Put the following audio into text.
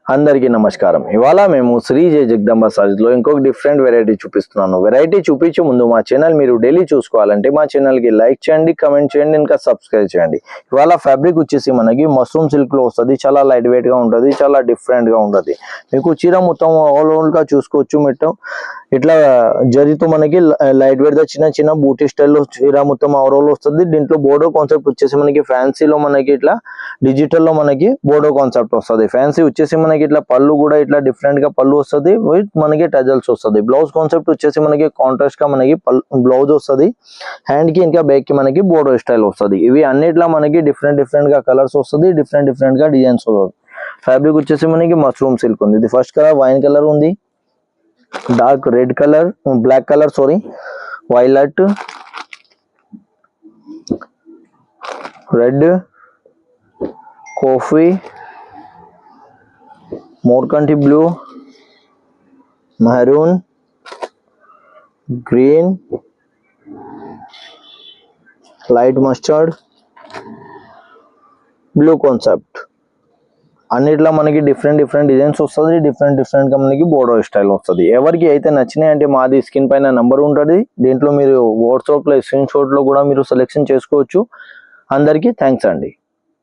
అందరికీ నమస్కారం. ఇవాళ మేము శ్రీ జయ జగదంబ సారీస్ లో ఇంకొక డిఫరెంట్ వెరైటీ చూపిస్తున్నాను. వెరైటీ చూపించే ముందు మా ఛానల్ మీరు డైలీ చూసుకోవాలంటే మా ఛానల్ కి లైక్ చేయండి, కమెంట్ చేయండి, ఇంకా సబ్స్క్రైబ్ చేయండి. ఇవాళ ఫ్యాబ్రిక్ వచ్చేసి మనకి మష్రూమ్ సిల్క్ లో వస్తుంది. చాలా లైట్ వెయిట్ గా ఉంటుంది, చాలా డిఫరెంట్ గా ఉంటుంది. మీకు చీర మొత్తం ఆల్ ఓవర్ గా చూసుకోవచ్చు. మొత్తం ఇట్లా జరితో మనకి లైట్ వెయిట్ గా చిన్న చిన్న బూటీ స్టైల్లో చీర మొత్తం ఓవరాల్ వస్తుంది. దీంట్లో బోర్డో కాన్సెప్ట్ వచ్చేసి మనకి ఫ్యాన్సీలో మనకి ఇట్లా డిజిటల్ లో మనకి బోర్డో కాన్సెప్ట్ వస్తుంది. ఫ్యాన్సీ వచ్చేసి మనకి ఇట్లా పళ్ళు కూడా ఇట్లా డిఫరెంట్ గా పళ్ళు వస్తుంది, మనకి టజల్స్ వస్తుంది. బ్లౌజ్ కాన్సెప్ట్ వచ్చేసి మనకి కాంట్రాస్ట్ గా మనకి బ్లౌజ్ వస్తుంది. హ్యాండ్ కి ఇంకా బ్యాక్ కి మనకి బోర్డో స్టైల్ వస్తుంది. ఇవి అన్నిట్లా మనకి డిఫరెంట్ గా కలర్స్ వస్తుంది, డిఫరెంట్ గా డిజైన్స్ వస్తుంది. ఫ్యాబ్రిక్ వచ్చేసి మనకి మష్రూమ్ సిల్క్ ఉంది. ఇది ఫస్ట్ కలర్ వైన్ కలర్ ఉంది, dark red colour, black colour sorry, violet, red, coffee, మోర్కంటి blue, maroon, green, light mustard, blue concept. అన్నిట్లో మనకి డిఫరెంట్ డిజైన్స్ వస్తుంది, డిఫరెంట్ గా మనకి బోర్డో స్టైల్ వస్తుంది. ఎవరికి అయితే నచ్చినాయి అంటే మాది స్క్రీన్ పైన నంబర్ ఉంటుంది. దీంట్లో మీరు వాట్సాప్ లో స్క్రీన్ షాట్ లో కూడా మీరు సెలెక్షన్ చేసుకోవచ్చు. అందరికీ థ్యాంక్స్ అండి.